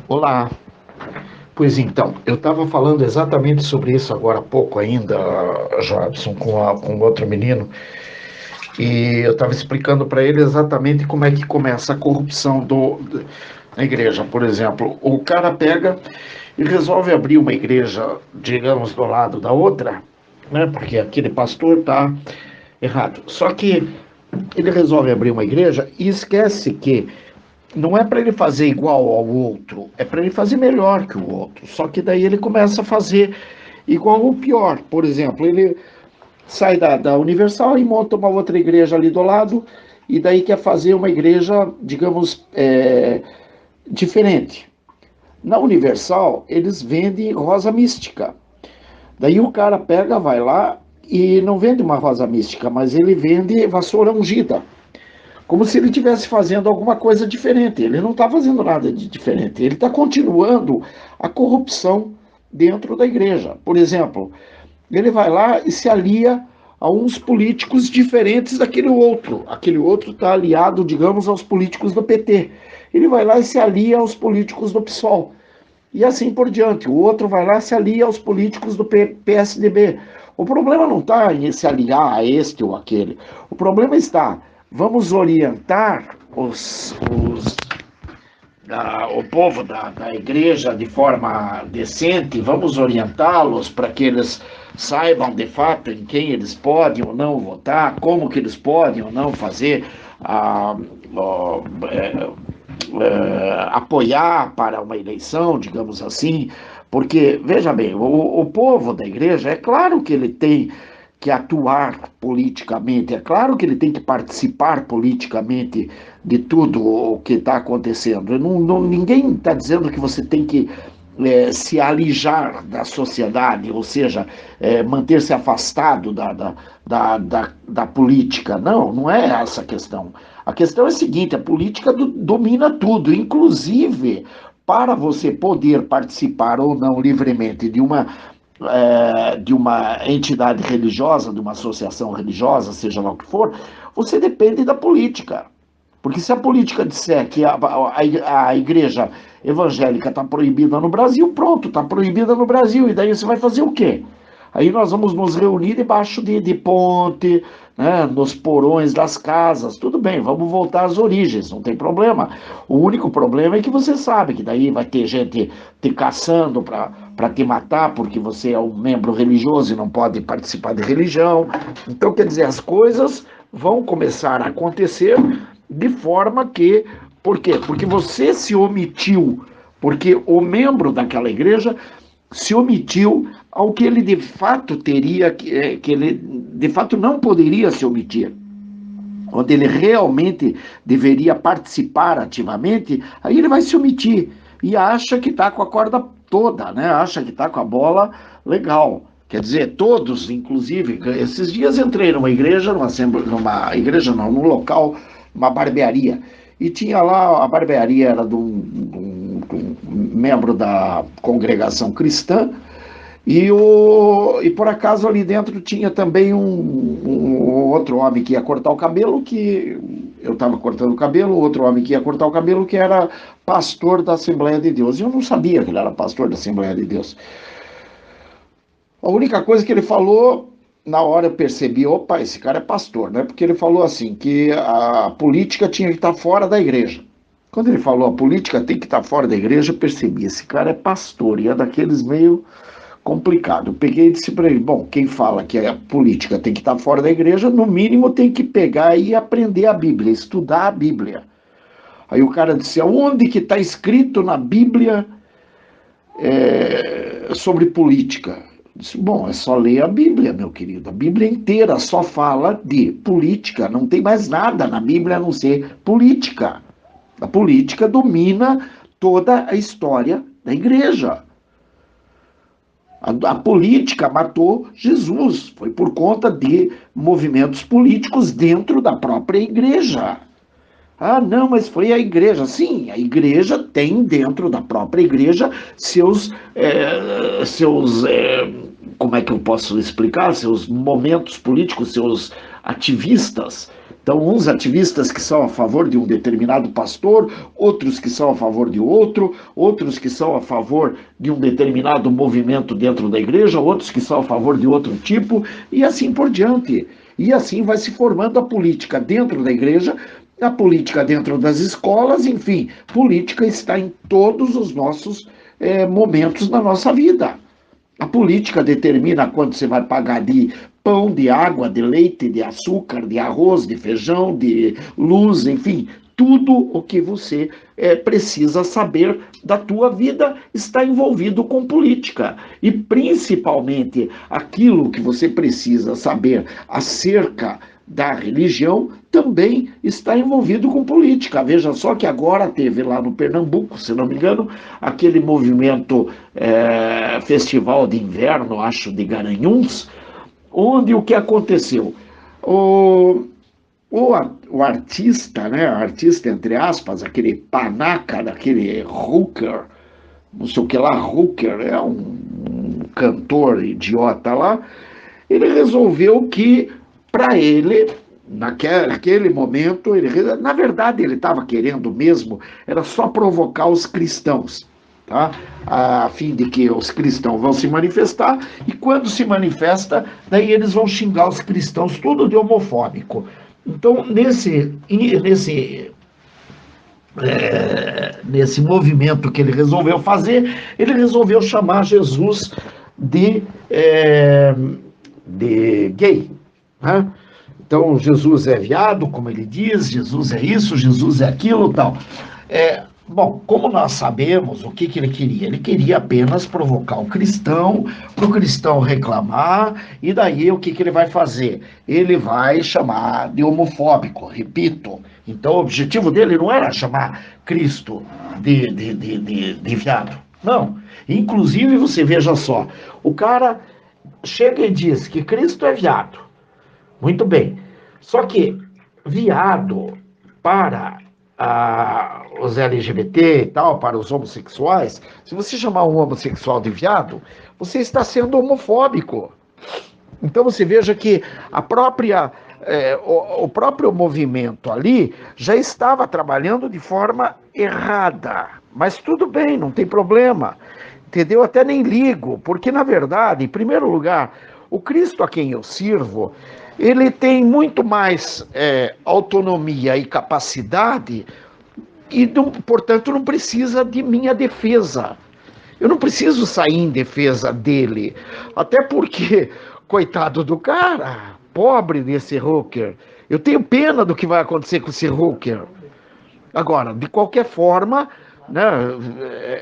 Olá. Pois então, eu estava falando exatamente sobre isso agora há pouco ainda, Jobson, com outro menino, e eu estava explicando para ele exatamente como é que começa a corrupção na igreja. Por exemplo, o cara pega e resolve abrir uma igreja, digamos, do lado da outra, né? Porque aquele pastor está errado. Só que ele resolve abrir uma igreja e esquece que não é para ele fazer igual ao outro, é para ele fazer melhor que o outro. Só que daí ele começa a fazer igual ou pior. Por exemplo, ele sai da Universal e monta uma outra igreja ali do lado, e daí quer fazer uma igreja, digamos, diferente. Na Universal, eles vendem rosa mística. Daí o cara pega, vai lá e não vende uma rosa mística, mas ele vende vassoura ungida. Como se ele estivesse fazendo alguma coisa diferente. Ele não está fazendo nada de diferente. Ele está continuando a corrupção dentro da igreja. Por exemplo, ele vai lá e se alia a uns políticos diferentes daquele outro. Aquele outro está aliado, digamos, aos políticos do PT. Ele vai lá e se alia aos políticos do PSOL. E assim por diante. O outro vai lá e se alia aos políticos do PSDB. O problema não está em se aliar a este ou aquele. O problema está, vamos orientar o povo da igreja de forma decente, vamos orientá-los para que eles saibam de fato em quem eles podem ou não votar, como que eles podem ou não fazer a, apoiar para uma eleição, digamos assim, porque, veja bem, o povo da igreja, é claro que ele tem que atuar politicamente, é claro que ele tem que participar politicamente de tudo o que está acontecendo. Ninguém está dizendo que você tem que se alijar da sociedade, ou seja, manter-se afastado da política. Não, não é essa a questão. A questão é a seguinte: a política domina tudo, inclusive para você poder participar ou não livremente de uma entidade religiosa, de uma associação religiosa, seja lá o que for, você depende da política. Porque se a política disser que a igreja evangélica está proibida no Brasil, pronto, está proibida no Brasil. E daí você vai fazer o quê? Aí nós vamos nos reunir debaixo de ponte, né, nos porões das casas. Tudo bem, vamos voltar às origens, não tem problema. O único problema é que você sabe que daí vai ter gente te caçando para te matar porque você é um membro religioso e não pode participar de religião. Então, quer dizer, as coisas vão começar a acontecer de forma que. Por quê? Porque você se omitiu, porque o membro daquela igreja se omitiu ao que ele de fato teria, que ele de fato não poderia se omitir. Onde ele realmente deveria participar ativamente, aí ele vai se omitir e acha que está com a corda toda, né? Acha que está com a bola legal. Quer dizer, todos, inclusive, esses dias entrei numa igreja, num local, uma barbearia, e tinha lá, a barbearia era de um membro da congregação cristã, e por acaso ali dentro tinha também um outro homem que ia cortar o cabelo, que eu estava cortando o cabelo, outro homem que ia cortar o cabelo, que era pastor da Assembleia de Deus. E eu não sabia que ele era pastor da Assembleia de Deus. A única coisa que ele falou, na hora eu percebi, opa, esse cara é pastor, né? Porque ele falou assim, que a política tinha que estar fora da igreja. Quando ele falou a política tem que estar fora da igreja, eu percebi, esse cara é pastor, e é daqueles meio complicado. Eu peguei e disse para ele, bom, quem fala que a política tem que estar fora da igreja, no mínimo tem que pegar e aprender a Bíblia, estudar a Bíblia. Aí o cara disse, aonde que está escrito na Bíblia sobre política? Eu disse, bom, é só ler a Bíblia, meu querido. A Bíblia inteira só fala de política, não tem mais nada na Bíblia a não ser política. A política domina toda a história da igreja. A política matou Jesus, foi por conta de movimentos políticos dentro da própria igreja. Ah, não, mas foi a igreja. Sim, a igreja tem dentro da própria igreja como é que eu posso explicar? Seus momentos políticos, seus ativistas, Então, uns ativistas que são a favor de um determinado pastor, outros que são a favor de outro, outros que são a favor de um determinado movimento dentro da igreja, outros que são a favor de outro tipo, e assim por diante. E assim vai se formando a política dentro da igreja, a política dentro das escolas, enfim, política está em todos os nossos momentos da nossa vida. A política determina quanto você vai pagar de pão, de água, de leite, de açúcar, de arroz, de feijão, de luz, enfim, tudo o que você precisa saber da tua vida está envolvido com política. E principalmente aquilo que você precisa saber acerca da religião também está envolvido com política. Veja só que agora teve lá no Pernambuco, se não me engano, aquele movimento festival de inverno, acho, de Garanhuns, onde o que aconteceu? O artista, né, artista entre aspas, aquele panaca, daquele hooker, não sei o que lá, hooker, é um cantor idiota lá, ele resolveu que, para ele, naquele momento, na verdade ele estava querendo mesmo, era só provocar os cristãos, tá? A fim de que os cristãos vão se manifestar, e quando se manifesta, daí eles vão xingar os cristãos, tudo de homofóbico. Então, nesse movimento que ele resolveu fazer, ele resolveu chamar Jesus de gay, né? Então, Jesus é viado, como ele diz, Jesus é isso, Jesus é aquilo, tal. Bom, como nós sabemos, o que ele queria? Ele queria apenas provocar o cristão, para o cristão reclamar, e daí o que ele vai fazer? Ele vai chamar de homofóbico, repito. Então, o objetivo dele não era chamar Cristo de viado, não. Inclusive, você veja só, o cara chega e diz que Cristo é viado. Muito bem. Só que viado para os LGBT e tal, para os homossexuais, se você chamar um homossexual de viado, você está sendo homofóbico. Então você veja que o próprio movimento ali já estava trabalhando de forma errada. Mas tudo bem, não tem problema. Entendeu? Até nem ligo, porque na verdade, em primeiro lugar, o Cristo a quem eu sirvo, ele tem muito mais autonomia e capacidade e, portanto, não precisa de minha defesa. Eu não preciso sair em defesa dele, até porque, coitado do cara, pobre desse hooker, eu tenho pena do que vai acontecer com esse hooker. Agora, de qualquer forma, né,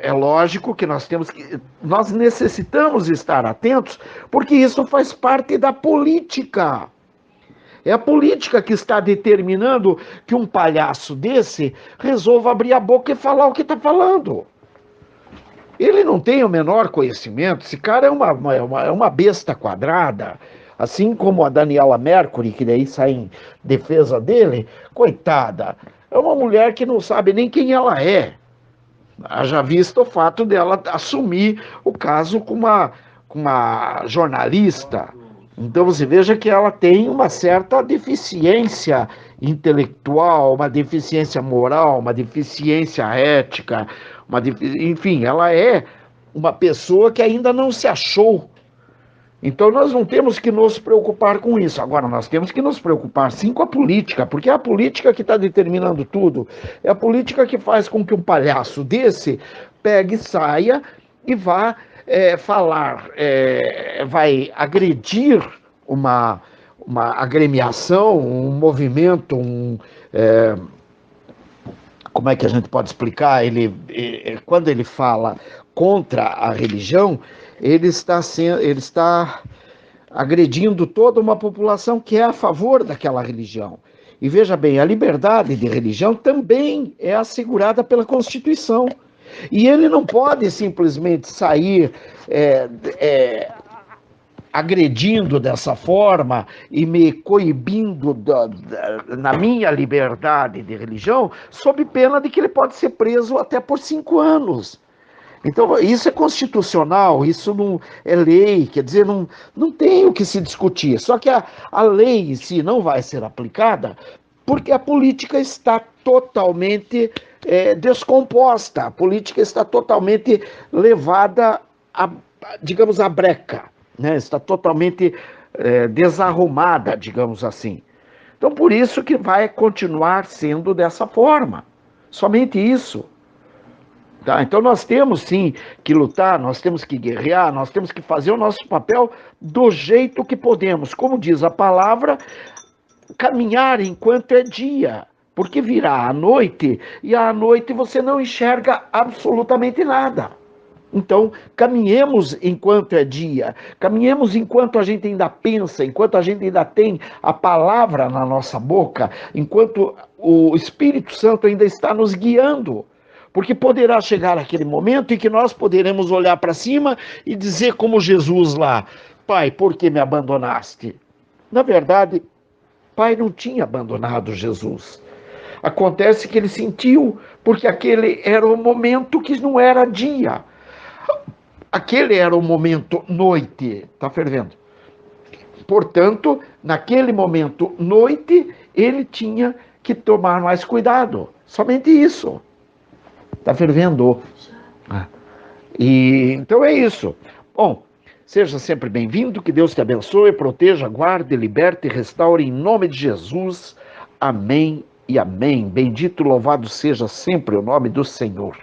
é lógico que nós necessitamos estar atentos, porque isso faz parte da política. É a política que está determinando que um palhaço desse resolva abrir a boca e falar o que está falando. Ele não tem o menor conhecimento, esse cara é uma besta quadrada, assim como a Daniela Mercury, que daí sai em defesa dele, coitada, é uma mulher que não sabe nem quem ela é. Haja visto o fato dela assumir o caso com uma jornalista. Então você veja que ela tem uma certa deficiência intelectual, uma deficiência moral, uma deficiência ética, enfim, ela é uma pessoa que ainda não se achou. Então nós não temos que nos preocupar com isso. Agora nós temos que nos preocupar sim com a política, porque é a política que está determinando tudo. É a política que faz com que um palhaço desse pegue, saia e vá falar, vai agredir uma agremiação, um movimento, como é que a gente pode explicar? Quando ele fala contra a religião, ele está agredindo toda uma população que é a favor daquela religião. E veja bem, a liberdade de religião também é assegurada pela Constituição. E ele não pode simplesmente sair agredindo dessa forma e me coibindo na minha liberdade de religião, sob pena de que ele pode ser preso até por 5 anos. Então, isso é constitucional, isso não é lei, quer dizer, não tem o que se discutir. Só que a lei em si não vai ser aplicada Porque a política está totalmente descomposta, a política está totalmente levada, digamos, à breca, né? Está totalmente desarrumada, digamos assim. Então, por isso que vai continuar sendo dessa forma. Somente isso. Tá? Então, nós temos sim que lutar, nós temos que guerrear, nós temos que fazer o nosso papel do jeito que podemos. Como diz a palavra, caminhar enquanto é dia, porque virá a noite e à noite você não enxerga absolutamente nada. Então, caminhemos enquanto é dia, caminhemos enquanto a gente ainda pensa, enquanto a gente ainda tem a palavra na nossa boca, enquanto o Espírito Santo ainda está nos guiando. Porque poderá chegar aquele momento em que nós poderemos olhar para cima e dizer, como Jesus lá: Pai, por que me abandonaste? Na verdade, Pai não tinha abandonado Jesus. Acontece que ele sentiu, porque aquele era o momento que não era dia. Aquele era o momento noite, está fervendo. Portanto, naquele momento noite, ele tinha que tomar mais cuidado. Somente isso. Está fervendo. E então é isso. Bom, seja sempre bem-vindo, que Deus te abençoe, proteja, guarde, liberte e restaure em nome de Jesus. Amém e amém. Bendito e louvado seja sempre o nome do Senhor.